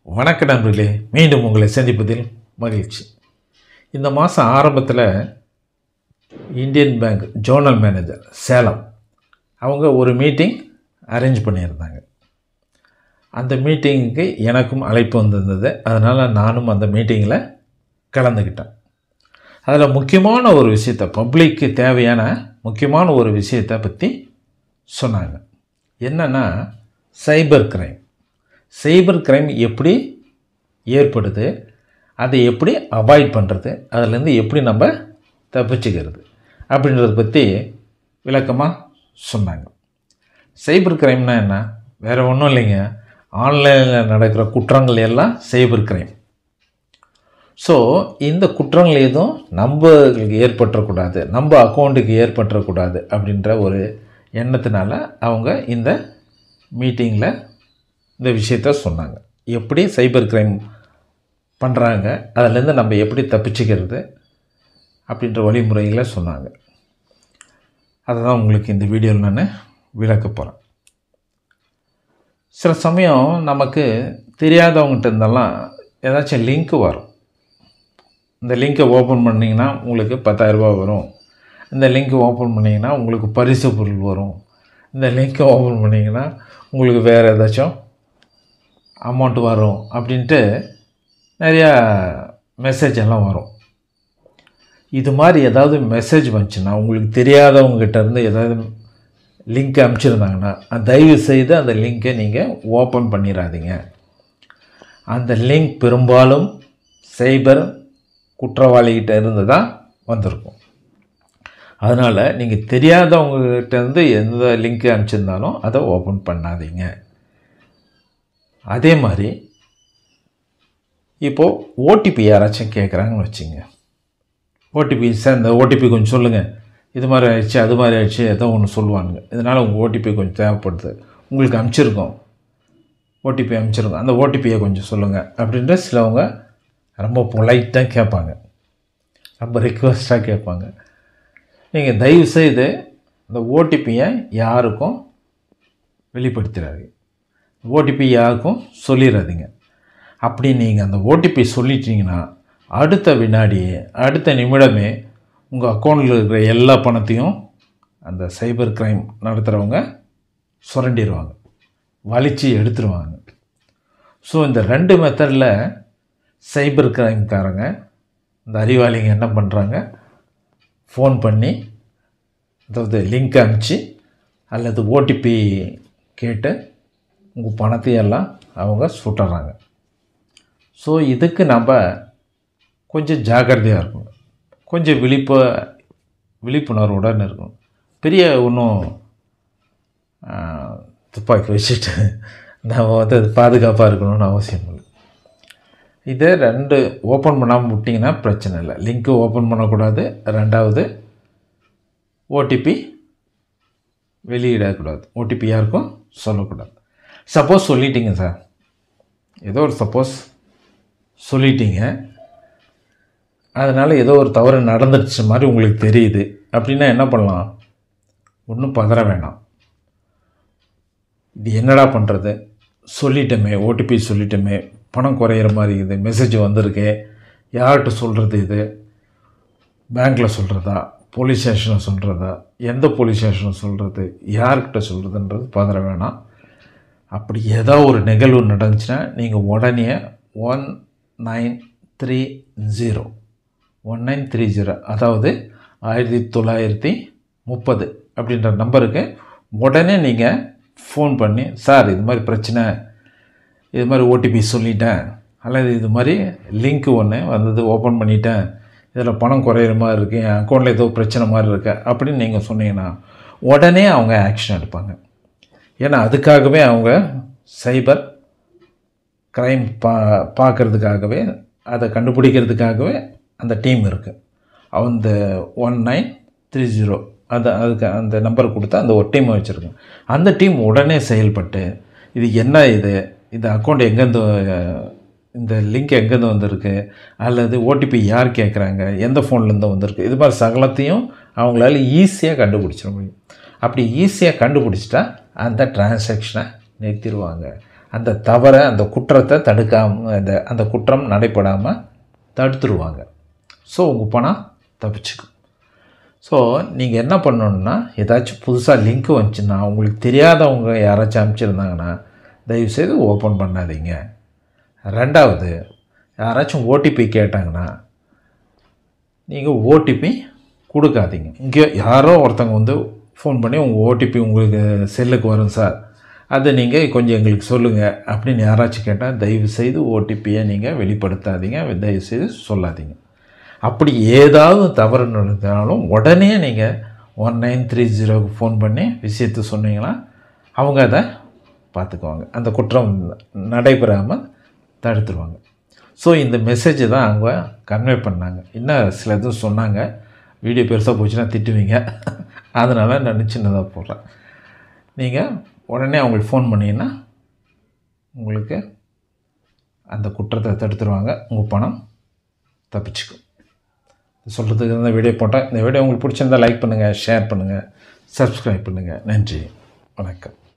வணக்க நண்பர்களே, மீண்டும் உங்களை சந்திப்பதில் மகிழ்ச்சி. இந்த மாதம் ஆரம்பத்தில் Indian bank zonal manager Salem அவங்க ஒரு மீட்டிங் அரேஞ்ச் பண்ணியிருந்தாங்க. அந்த மீட்டிங்குக்கு எனக்கும் அழைப்பு வந்திருந்தது. அதனால் நானும் அந்த மீட்டிங்கில் கலந்துக்கிட்டேன். அதில் முக்கியமான ஒரு விஷயத்தை, பப்ளிக்கு தேவையான முக்கியமான ஒரு விஷயத்தை பற்றி சொன்னாங்க. என்னென்னா சைபர் கிரைம் எப்படி ஏற்படுது, அதை எப்படி அவாய்ட் பண்ணுறது, அதிலேருந்து எப்படி நம்ம தப்பிச்சுக்கிறது அப்படின்றத பற்றி விளக்கமாக சொன்னாங்க. சைபர் கிரைம்னால் என்ன? வேறு ஒன்றும் இல்லைங்க, ஆன்லைனில் நடக்கிற குற்றங்கள் எல்லாம் சைபர் கிரைம். ஸோ இந்த குற்றங்கள் எதுவும் நம்மளுக்கு ஏற்பட்டுறக்கூடாது, நம்ம அக்கௌண்ட்டுக்கு ஏற்பட்டுறக்கூடாது அப்படின்ற ஒரு எண்ணத்தினால அவங்க இந்த மீட்டிங்கில் இந்த விஷயத்த சொன்னாங்க. எப்படி சைபர் கிரைம் பண்ணுறாங்க, அதிலேருந்து நம்ம எப்படி தப்பிச்சுக்கிறது அப்படின்ற வழிமுறைகளை சொன்னாங்க. அதை தான் உங்களுக்கு இந்த வீடியோவில் நான் விளக்க போகிறேன். சில சமயம் நமக்கு தெரியாதவங்ககிட்ட இருந்தெல்லாம் ஏதாச்சும் லிங்க்கு வரும். இந்த லிங்க்கை ஓப்பன் பண்ணிங்கன்னா உங்களுக்கு 10,000 ரூபா வரும், இந்த லிங்க்கை ஓப்பன் பண்ணிங்கன்னா உங்களுக்கு பரிசு பொருள் வரும், இந்த லிங்க்கை ஓப்பன் பண்ணிங்கன்னா உங்களுக்கு வேறு ஏதாச்சும் அமௌண்ட் வரும் அப்படின்ட்டு நிறையா மெசேஜ் எல்லாம் வரும். இது மாதிரி ஏதாவது மெசேஜ் வந்துச்சுன்னா, உங்களுக்கு தெரியாதவங்ககிட்ட இருந்து ஏதாவது லிங்க் அனுப்பிச்சிருந்தாங்கன்னா தயவு செய்து அந்த லிங்க்கை நீங்கள் ஓப்பன் பண்ணிடாதீங்க. அந்த லிங்க் பெரும்பாலும் சைபர் குற்றவாளிகிட்ட இருந்து தான் வந்திருக்கும். அதனால் நீங்கள் தெரியாதவங்ககிட்ட இருந்து எந்த லிங்க்கு அனுப்பிச்சிருந்தாலும் அதை ஓப்பன் பண்ணாதீங்க. அதே மாதிரி இப்போது ஓடிபி யாராச்சும் கேட்குறாங்கன்னு வச்சுங்க. ஓடிபி, சார் இந்த ஓடிபி கொஞ்சம் சொல்லுங்கள், இது மாதிரி ஆயிடுச்சு அது மாதிரி ஆயிடுச்சு ஏதோ ஒன்று சொல்லுவாங்க. இதனால் உங்கள் ஓடிபி கொஞ்சம் தேவைப்படுது, உங்களுக்கு அனுப்பிச்சிருக்கோம், ஓடிபி அனுப்பிச்சிருக்கோம், அந்த ஓடிபியை கொஞ்சம் சொல்லுங்கள் அப்படின்ட்டு சிலவங்க ரொம்ப பொலைட்டாக கேட்பாங்க, ரொம்ப ரிக்வெஸ்ட்டாக கேட்பாங்க. நீங்கள் தயவுசெய்து இந்த ஓடிபியை யாருக்கும் வெளிப்படுத்திடாதீங்க, ஓடிபி யாருக்கும் சொல்லிடாதீங்க. அப்படி நீங்கள் அந்த ஓடிபி சொல்லிட்டீங்கன்னா அடுத்த நிமிடமே உங்கள் அக்கௌண்ட்டில் இருக்கிற எல்லா பணத்தையும் அந்த சைபர் கிரைம் நடத்துகிறவங்க சுரண்டிடுவாங்க, வலிச்சு எடுத்துருவாங்க. ஸோ இந்த 2 மெத்தடில் சைபர் கிரைம்காரங்க, இந்த அறிவாளிங்க என்ன பண்ணுறாங்க, ஃபோன் பண்ணி அதாவது லிங்க் அனுப்பிச்சு அல்லது ஓடிபி கேட்டு உங்கள் பணத்தையெல்லாம் அவங்க சுட்டுறாங்க. ஸோ இதுக்கு நம்ம கொஞ்சம் ஜாக்கிரதையாக இருக்கணும், கொஞ்சம் விழிப்புணர்வுடன் இருக்கணும். பெரிய ஒன்றும் துப்பாக்கி வச்சுட்டு நம்ம பாதுகாப்பாக இருக்கணும்னு அவசியம் இல்லை. இதை 2 ஓப்பன் பண்ணாமல் விட்டிங்கன்னா பிரச்சனை இல்லை. லிங்க்கு ஓப்பன் பண்ணக்கூடாது, 2வது ஓடிபி வெளியிடக்கூடாது, ஓடிபி யாருக்கும் சொல்லக்கூடாது. சப்போஸ் சொல்லிட்டீங்க சார், ஏதோ ஒரு சப்போஸ் சொல்லிட்டீங்க, அதனால் ஏதோ ஒரு தவறு நடந்துடுச்சு மாதிரி உங்களுக்கு தெரியுது அப்படின்னா என்ன பண்ணலாம்? ஒன்றும் பதற வேண்டாம். இது என்னடா பண்ணுறது, சொல்லிட்டோமே, ஓடிபி சொல்லிட்டோமே, பணம் குறையிற மாதிரி இது, மெசேஜ் வந்திருக்கு, யார்கிட்ட சொல்கிறது, இது பேங்க்கில் சொல்கிறதா, போலீஸ் ஸ்டேஷனில் சொல்கிறதா, எந்த போலீஸ் ஸ்டேஷனில் சொல்கிறது, யார்கிட்ட சொல்கிறதுன்றது பதற வேணாம். அப்படி ஏதோ ஒரு நிகழ்வு நடந்துச்சுன்னா நீங்கள் உடனே 1930 அதாவது 1930 அப்படின்ற நம்பருக்கு உடனே நீங்கள் ஃபோன் பண்ணி, சார் இது மாதிரி பிரச்சனை, இது மாதிரி ஓடிபி சொல்லிட்டேன், அல்லது இது மாதிரி லிங்க்கு ஒன்று வந்தது ஓப்பன் பண்ணிட்டேன், இதில் பணம் குறையிற மாதிரி இருக்குது, என் அக்கௌண்ட்டில் ஏதோ பிரச்சனை மாதிரி இருக்கு அப்படின்னு நீங்கள் சொன்னீங்கன்னா உடனே அவங்க ஆக்ஷன் எடுப்பாங்க. ஏன்னா அதுக்காகவே அவங்க சைபர் கிரைம் பார்க்குறதுக்காகவே, அதை கண்டுபிடிக்கிறதுக்காகவே அந்த டீம் இருக்குது. அந்த 1930 அதுக்கு அந்த நம்பர் கொடுத்தா அந்த ஒரு டீமை வச்சுருக்கோம். அந்த டீம் உடனே செயல்பட்டு இது என்ன, இந்த அக்கௌண்ட் எங்கேருந்து, இந்த லிங்க் எங்கேருந்து வந்திருக்கு, அல்லது ஓடிபி யார் கேட்குறாங்க, எந்த ஃபோன்லேருந்து வந்திருக்கு, இது மாதிரி சகலத்தையும் அவங்களால ஈஸியாக கண்டுபிடிச்சிட முடியும். அப்படி ஈஸியாக கண்டுபிடிச்சிட்டா அந்த டிரான்சாக்ஷனை நிறுத்திடுவாங்க. அந்த தவறை, அந்த குற்றத்தை தடுக்காமல், அந்த குற்றம் நடைபெறாமல் தடுத்துருவாங்க. ஸோ உங்கள் பணம் தப்பிச்சுக்கும். ஸோ நீங்கள் என்ன பண்ணணுன்னா, ஏதாச்சும் புதுசாக லிங்க் வந்துச்சுன்னா, உங்களுக்கு தெரியாதவங்க யாராச்சும் அனுப்பிச்சிருந்தாங்கன்னா தயவுசெய்து ஓப்பன் பண்ணாதீங்க. ரெண்டாவது, யாராச்சும் ஓடிபி கேட்டாங்கன்னா நீங்கள் ஓடிபி கொடுக்காதீங்க. இங்கே யாரோ ஒருத்தவங்க வந்து ஃபோன் பண்ணி உங்கள் ஓடிபி உங்களுக்கு செல்லுக்கு வரும் சார், அதை நீங்கள் கொஞ்சம் எங்களுக்கு சொல்லுங்கள் அப்படின்னு யாராச்சும் கேட்டால் தயவுசெய்து ஓடிபியை நீங்கள் வெளிப்படுத்தாதீங்க, தயவுசெய்து சொல்லாதீங்க. அப்படி ஏதாவது தவறு நடந்தாலும் உடனே நீங்கள் 1930க்கு ஃபோன் பண்ணி விஷயத்தை சொன்னீங்கன்னா அவங்க அதை பார்த்துக்குவாங்க, அந்த குற்றம் நடைபெறாமல் தடுத்துருவாங்க. ஸோ இந்த மெசேஜ் தான் அவங்க கன்வே பண்ணாங்க. இன்னும் சில இது சொன்னாங்க, வீடியோ பெருசாக போச்சுன்னா திட்டுவீங்க, அதனால் நான் சின்னதாக போடுறேன். நீங்கள் உடனே அவங்களுக்கு ஃபோன் பண்ணிங்கன்னா உங்களுக்கு அந்த குற்றத்தை தடுத்துருவாங்க, உங்கள் பணம் தப்பிச்சுக்கும். சொல்கிறதுக்கு இந்த வீடியோ போட்டேன். இந்த வீடியோ உங்களுக்கு பிடிச்சிருந்தால் லைக் பண்ணுங்கள், ஷேர் பண்ணுங்கள், சப்ஸ்கிரைப் பண்ணுங்கள். நன்றி, வணக்கம்.